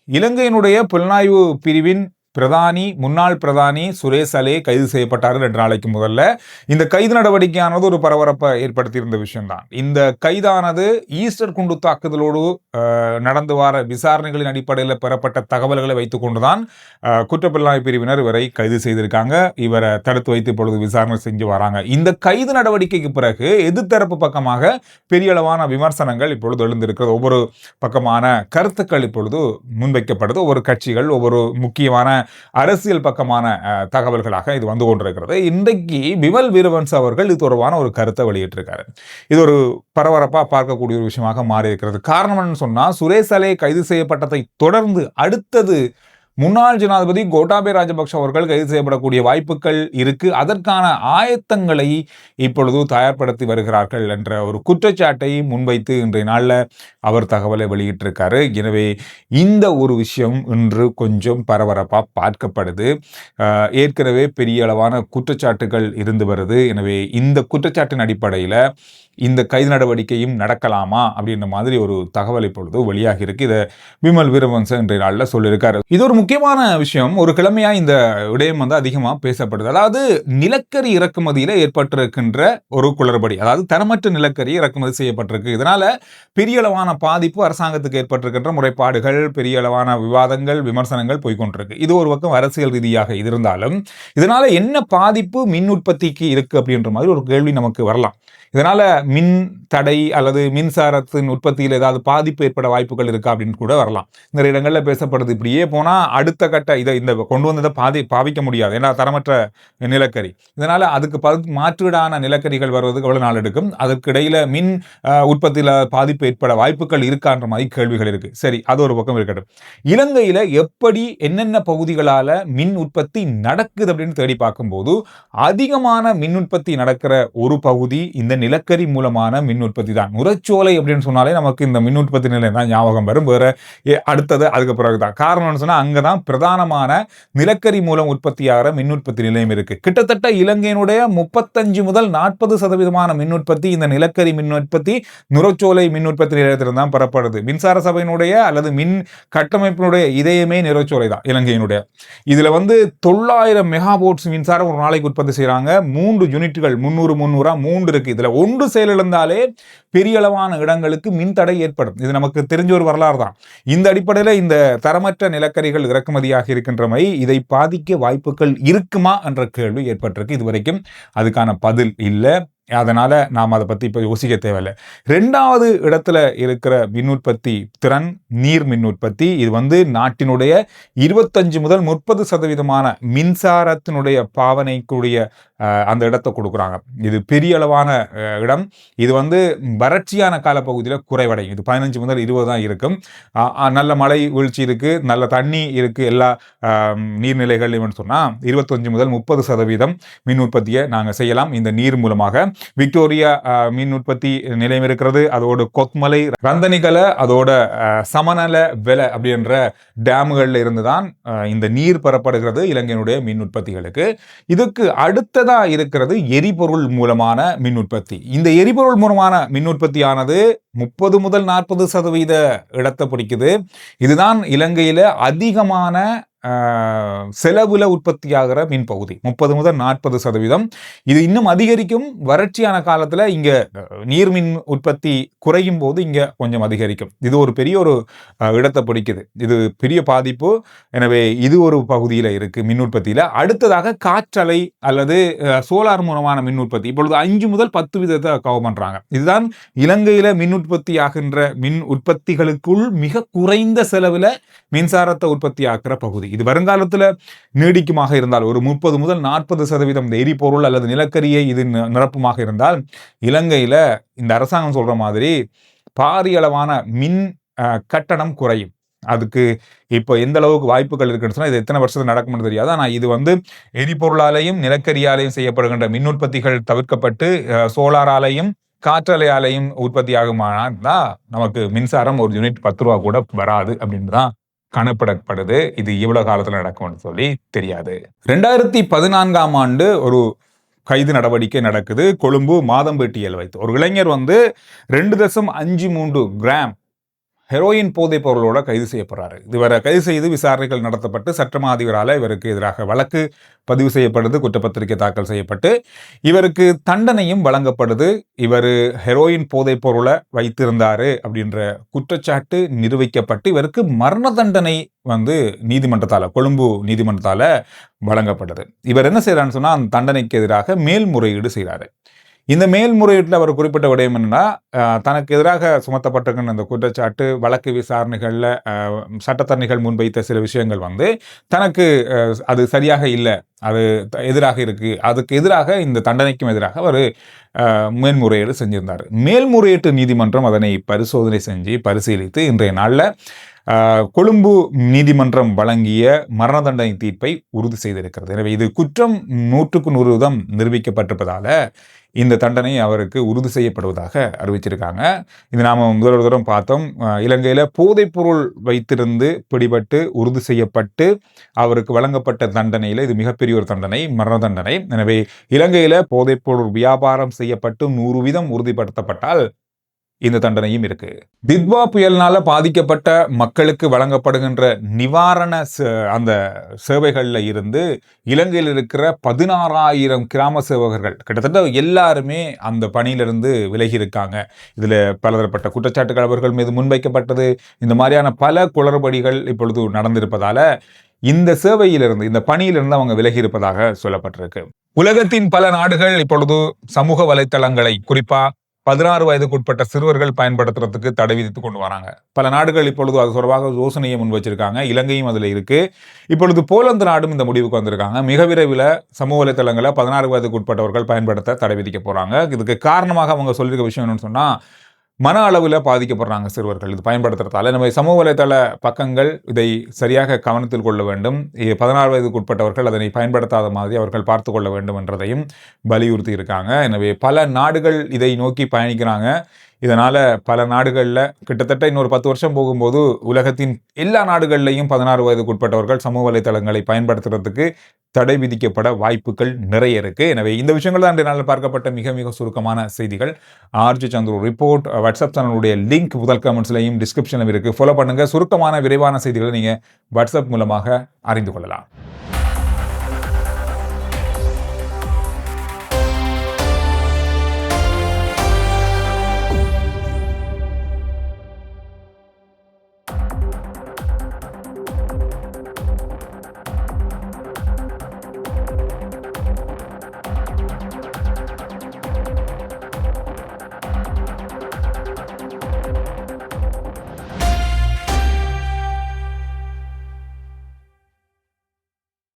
இலங்கையினுடைய புலனாய்வு பிரிவின் முன்னாள் பிரதானி சுரேஷ் அலே கைது செய்யப்பட்டார் 2 நாளைக்கு முதல்ல. இந்த கைது நடவடிக்கையானது ஒரு பரபரப்பை ஏற்படுத்தியிருந்த விஷயம்தான். இந்த கைதானது ஈஸ்டர் குண்டு தாக்குதலோடு நடந்து வர விசாரணைகளின் அடிப்படையில் பெறப்பட்ட தகவல்களை வைத்துக் கொண்டுதான் குற்றப்புலனாய்வு பிரிவினர் இவரை கைது செய்திருக்காங்க. இவரை தடுத்து வைத்து இப்பொழுது விசாரணை செஞ்சு வராங்க. இந்த கைது நடவடிக்கைக்கு பிறகு எதிர்த்தரப்பு பக்கமாக பெரிய அளவான விமர்சனங்கள் இப்பொழுது எழுந்திருக்கிறது. ஒவ்வொரு பக்கமான கருத்துக்கள் இப்பொழுது முன்வைக்கப்படுது. ஒவ்வொரு கட்சிகள், ஒவ்வொரு முக்கியமான அரசியல் பக்கமான தகவல்களாக இது வந்து கொண்டிருக்கிறது. இன்றைக்கு விமல் வீரவன்ச அவர்கள் இது தொடர்பான ஒரு கருத்தை வெளியிட்டிருக்காரு. இது ஒரு பரபரப்பா பார்க்கக்கூடிய ஒரு விஷயமாக மாறி இருக்கிறது. காரணம் என்னன்னு சொன்னா, சுரேஷ் அலே கைது செய்யப்பட்டதை தொடர்ந்து அடுத்தது முன்னாள் ஜனாதிபதி கோட்டாபய ராஜபக்ஷ அவர்கள் கைது செய்யப்படக்கூடிய வாய்ப்புகள் இருக்கு. அதற்கான ஆயத்தங்களை இப்பொழுது தயார்படுத்தி வருகிறார்கள் என்ற ஒரு குற்றச்சாட்டை முன்வைத்து இன்றைய நாளில் அவர் தகவலை வெளியிட்டிருக்காரு. எனவே இந்த ஒரு விஷயம் இன்று கொஞ்சம் பரபரப்பாக பார்க்கப்படுது. ஏற்கனவே பெரிய அளவான குற்றச்சாட்டுகள் இருந்து வருது. எனவே இந்த குற்றச்சாட்டின் அடிப்படையில் இந்த கைது நடவடிக்கையும் நடக்கலாமா அப்படின்ற மாதிரி ஒரு தகவல் இப்பொழுது வெளியாகி இருக்கு. இதை விமல் வீரவன்ச இன்றைய நாளில் சொல்லியிருக்காரு. இது ஒரு முக்கியமான விஷயம். ஒரு கிழமையா இந்த விடயம் வந்து அதிகமாக பேசப்படுது. அதாவது நிலக்கரி இறக்குமதியில் ஏற்பட்டிருக்கின்ற ஒரு குளறுபடி, அதாவது தரமற்ற நிலக்கரி இறக்குமதி செய்யப்பட்டிருக்கு. இதனால பெரிய அளவான பாதிப்பு அரசாங்கத்துக்கு ஏற்பட்டிருக்கின்ற முறைப்பாடுகள், பெரிய அளவான விவாதங்கள், விமர்சனங்கள் போய்கொண்டிருக்கு. இது ஒரு பக்கம் அரசியல் ரீதியாக இருந்தாலும் இதனால என்ன பாதிப்பு மின் உற்பத்திக்கு இருக்கு அப்படின்ற மாதிரி ஒரு கேள்வி நமக்கு வரலாம். இதனால மின் தடை அல்லது மின்சாரத்தின் உற்பத்தியில் ஏதாவது பாதிப்பு ஏற்பட வாய்ப்புகள் இருக்கா அப்படின்னு கூட வரலாம். நிறைய இடங்கள்ல பேசப்படுது. இப்படியே போனா அடுத்த கட்ட இந்த கொண்டு வந்ததை பாவிக்க முடியாது, ஏன்னா தரமற்ற நிலக்கரி. இதனால அதுக்கு மாற்றீடான நிலக்கரிகள் வருவதற்கு எவ்வளவு நாள் எடுக்கும், அதற்கு இடையில மின் உற்பத்தியில பாதிப்பு ஏற்பட வாய்ப்புகள் இருக்கான்ற மாதிரி கேள்விகள் இருக்கு. சரி, அது ஒரு பக்கம் இருக்கட்டும். இலங்கையில எப்படி என்னென்ன பகுதிகளால மின் உற்பத்தி நடக்குது அப்படின்னு தேடி பார்க்கும்போது அதிகமான மின் உற்பத்தி நடக்கிற ஒரு பகுதி இந்த நிலக்கரி மூலமான மின் உற்பத்தி தான். நுரைச்சோலை அப்படின்னு சொன்னாலே நமக்கு இந்த மின் உற்பத்தி நிலையம் தான் ஞாபகம் வரும். வேற அடுத்தது அதுக்கு பிறகுதான். காரணம்னு சொன்னா அங்கதான் பிரதானமான நிலக்கரி மூலம் உற்பத்தியாகிற மின் உற்பத்தி நிலையம் இருக்கு. கிட்டத்தட்ட இலங்கையினுடைய 35 முதல் 40% மின் உற்பத்தி இந்த நிலக்கரி மின் உற்பத்தி நுரைச்சோலை மின் உற்பத்தி நிலையத்திலிருந்து தான் பெறப்படுது. மின்சார சபையினுடைய அல்லது மின் கட்டமைப்பினுடைய இதயமே நுரைச்சோலை தான் இலங்கையினுடைய. இதுல 900 மெகாவாட்ஸ் மின்சாரம் ஒரு நாளைக்கு உற்பத்தி செய்யறாங்க. 3 யூனிட்டுகள் 300 இருக்கு. இதுல ஒன்று செயலிழந்தாலே பெரிய அளவான இடங்களுக்கு மின் தடை ஏற்படும். இது நமக்கு தெரிஞ்ச ஒரு வரலாறு தான். இந்த அடிப்படையில் இந்த தரமற்ற நிலக்கரிகள் இறக்குமதியாக இருக்கின்றமை இதை பாதிக்க வாய்ப்புகள் இருக்குமா என்ற கேள்வி ஏற்பட்டிருக்கு. இதுவரைக்கும் அதுக்கான பதில் இல்லை. அதனால நாம் அதை பற்றி இப்போ யோசிக்க தேவையில்லை. 2வது இடத்துல இருக்கிற மின் உற்பத்தி திறன் நீர் மின் உற்பத்தி. இது நாட்டினுடைய 25 முதல் 30% மின்சாரத்தினுடைய பாவனைக்குரிய அந்த இடத்தை கொடுக்குறாங்க. இது பெரிய அளவான இடம். இது வறட்சியான காலப்பகுதியில் குறைவடையும். இது 15 முதல் 20 தான் இருக்கும். நல்ல மழை வீழ்ச்சி இருக்கு, நல்ல தண்ணி இருக்கு, எல்லா நீர்நிலைகள் சொன்னால் 25 முதல் 30% மின் உற்பத்தியை நாங்கள் செய்யலாம் இந்த நீர் மூலமாக. விக்டோரியா மின் உற்பத்தி நிலையம் இருக்கிறது. அதோடு கொத்மலை, ரந்தனிகல, அதோட சமநல வெல அப்படின்ற டேம்கள்ல இருந்துதான் இந்த நீர் பெறப்படுகிறது இலங்கையினுடைய மின் உற்பத்திகளுக்கு. இதுக்கு அடுத்ததா இருக்கிறது எரிபொருள் மூலமான மின் உற்பத்தி. இந்த எரிபொருள் மூலமான மின் உற்பத்தியானது 30 முதல் 40% இடத்தை பிடிக்குது. இதுதான் இலங்கையில அதிகமான செலவுல உற்பத்தியாகிற மின் பகுதி. 30 முதல் 40%. இது இன்னும் அதிகரிக்கும். வறட்சியான காலத்துல இங்க நீர் மின் உற்பத்தி குறையும் போது இங்க கொஞ்சம் அதிகரிக்கும். இது ஒரு பெரிய ஒரு இடத்தை பிடிக்குது. இது பெரிய பாதிப்பு. எனவே இது ஒரு பகுதியில இருக்கு மின் உற்பத்தியில. அடுத்ததாக காற்றலை அல்லது சோலார் மூலமான மின் உற்பத்தி இப்பொழுது 5 முதல் 10% கவர் பண்றாங்க. இதுதான் இலங்கையில மின் உற்பத்தி ஆகின்ற மின் உற்பத்திகளுக்குள் மிக குறைந்த செலவுல மின்சாரத்தை உற்பத்தி ஆகிற பகுதி. இது வருங்காலத்தில் நீடிக்குமாக இருந்தால் ஒரு 30 முதல் 40% எரிபொருள் அல்லது நிலக்கரியை இது நிரப்புமாக இருந்தால் இலங்கையில இந்த அரசாங்கம் சொல்ற மாதிரி பாரிய அளவான மின் கட்டணம் குறையும். அதுக்கு இப்போ எந்த அளவுக்கு வாய்ப்புகள் இருக்குன்னு சொன்னா இது எத்தனை வருஷத்துல நடக்கும்னு தெரியாது. ஆனா இது எரிபொருளாலையும் நிலக்கரியாலையும் செய்யப்படுகின்ற மின் உற்பத்திகள் தவிர்க்கப்பட்டு சோலாராலையும் காற்றலை ஆலையும் உற்பத்தி ஆகுமானா நமக்கு மின்சாரம் ஒரு யூனிட் 10 ரூபா கூட வராது அப்படின்னு தான் கணப்பிடப்படுது. இது இவ்வளவு காலத்துல நடக்கும்னு சொல்லி தெரியாது. 2014ஆம் ஆண்டு ஒரு கைது நடவடிக்கை நடக்குது. கொழும்பு மாதம்பேட்டியில் வைத்து ஒரு இளைஞர் 2.53 கிராம் ஹெரோயின் போதைப் பொருளோட கைது செய்யப்படுறாரு. இவரை கைது செய்து விசாரணைகள் நடத்தப்பட்டு சட்டமா அதிபரால் இவருக்கு எதிராக வழக்கு பதிவு செய்யப்படுது, குற்றப்பத்திரிகை தாக்கல் செய்யப்பட்டு இவருக்கு தண்டனையும் வழங்கப்படுது. இவர் ஹெரோயின் போதைப் பொருளை வைத்திருந்தாரு அப்படின்ற குற்றச்சாட்டு நிரூபிக்கப்பட்டு இவருக்கு மரண தண்டனை நீதிமன்றத்தால, கொழும்பு நீதிமன்றத்தால வழங்கப்படுது. இவர் என்ன செய்யறான்னு சொன்னா அந்த தண்டனைக்கு எதிராக மேல்முறையீடு செய்கிறாரு. இந்த மேல்முறையீட்டில் அவர் குறிப்பிட்ட விடயம் என்னன்னா, தனக்கு எதிராக சுமத்தப்பட்டிருக்கின்ற அந்த குற்றச்சாட்டு வழக்கு விசாரணைகளில் சட்டத்தரணிகள் முன்வைத்த சில விஷயங்கள் தனக்கு அது சரியாக இல்லை, அது எதிராக இருக்கு, அதுக்கு எதிராக இந்த தண்டனைக்கும் எதிராக அவர் மேல்முறையீடு செஞ்சிருந்தார். மேல்முறையீட்டு நீதிமன்றம் அதனை பரிசோதனை செஞ்சு பரிசீலித்து இன்றைய நாளில் கொழும்பு நீதிமன்றம் வழங்கிய மரண தண்டனை தீர்ப்பை உறுதி செய்திருக்கிறது. எனவே இது குற்றம் 100% நிரூபிக்கப்பட்டிருப்பதால இந்த தண்டனை அவருக்கு உறுதி செய்யப்படுவதாக அறிவிச்சிருக்காங்க. இது நாம முதல் தூரம் பார்த்தோம். இலங்கையில போதைப்பொருள் வைத்திருந்து பிடிபட்டு உறுதி செய்யப்பட்டு அவருக்கு வழங்கப்பட்ட தண்டனையில இது மிகப்பெரிய ஒரு தண்டனை, மரண தண்டனை. எனவே இலங்கையில போதைப்பொருள் வியாபாரம் செய்யப்பட்டு 100% உறுதிப்படுத்தப்பட்டால் இந்த தண்டனையும் இருக்கு. தித்வா புயல்னால பாதிக்கப்பட்ட மக்களுக்கு வழங்கப்படுகின்ற நிவாரண அந்த சேவைகள்ல இருந்து இலங்கையில் இருக்கிற 16,000 கிராம சேவகர்கள் கிட்டத்தட்ட எல்லாருமே அந்த பணியிலிருந்து விலகி இருக்காங்க. இதுல பலதரப்பட்ட குற்றச்சாட்டுகள் அவர்கள் மீது முன்வைக்கப்பட்டது. இந்த மாதிரியான பல குளறுபடிகள் இப்பொழுது நடந்திருப்பதால இந்த சேவையிலிருந்து, இந்த பணியிலிருந்து அவங்க விலகி இருப்பதாக சொல்லப்பட்டிருக்கு. உலகத்தின் பல நாடுகள் இப்பொழுது சமூக வலைத்தளங்களை, குறிப்பா 16 வயதுக்குட்பட்ட சிறுவர்கள் பயன்படுத்துறதுக்கு தடை விதித்து கொண்டு வராங்க. பல நாடுகள் இப்பொழுது அது தொடர்பாக யோசனையை முன் வச்சிருக்காங்க. இலங்கையும் அதில் இருக்கு. இப்பொழுது போலந்து நாடும் இந்த முடிவுக்கு வந்திருக்காங்க. மிக விரைவில் சமூக வலைத்தளங்களை 16 வயதுக்குட்பட்டவர்கள் பயன்படுத்த தடை விதிக்க போறாங்க. இதுக்கு காரணமாக அவங்க சொல்லியிருக்க விஷயம் என்னன்னு சொன்னா, மன அளவில் பாதிக்கப்படுறாங்க சிறுவர்கள் இது பயன்படுத்துறதால. நம்ம சமூக வலைதள பக்கங்கள் இதை சரியாக கவனத்தில் கொள்ள வேண்டும். 16 வயதுக்குட்பட்டவர்கள் அதனை பயன்படுத்தாத மாதிரி அவர்கள் பார்த்து கொள்ள வேண்டும் என்றதையும் வலியுறுத்தி இருக்காங்க. எனவே பல நாடுகள் இதை நோக்கி பயணிக்கிறாங்க. இதனால பல நாடுகளில் கிட்டத்தட்ட இன்னொரு 10 வருஷம் போகும்போது உலகத்தின் எல்லா நாடுகள்லையும் 16 வயதுக்குட்பட்டவர்கள் சமூக வலைத்தளங்களை பயன்படுத்துறதுக்கு தடை விதிக்கப்பட வாய்ப்புகள் நிறைய இருக்கு. எனவே இந்த விஷயங்கள் தான் இன்றைய நாளில் பார்க்கப்பட்ட மிக மிக சுருக்கமான செய்திகள். ஆர்ஜி சந்துரு ரிப்போர்ட் வாட்ஸ்அப் சேனலுடைய லிங்க் முதல் கமெண்ட்ஸ்லையும் டிஸ்கிரிப்ஷன்லையும் இருக்கு. ஃபாலோ பண்ணுங்க. சுருக்கமான விரைவான செய்திகளை நீங்க வாட்ஸ்அப் மூலமாக அறிந்து கொள்ளலாம்.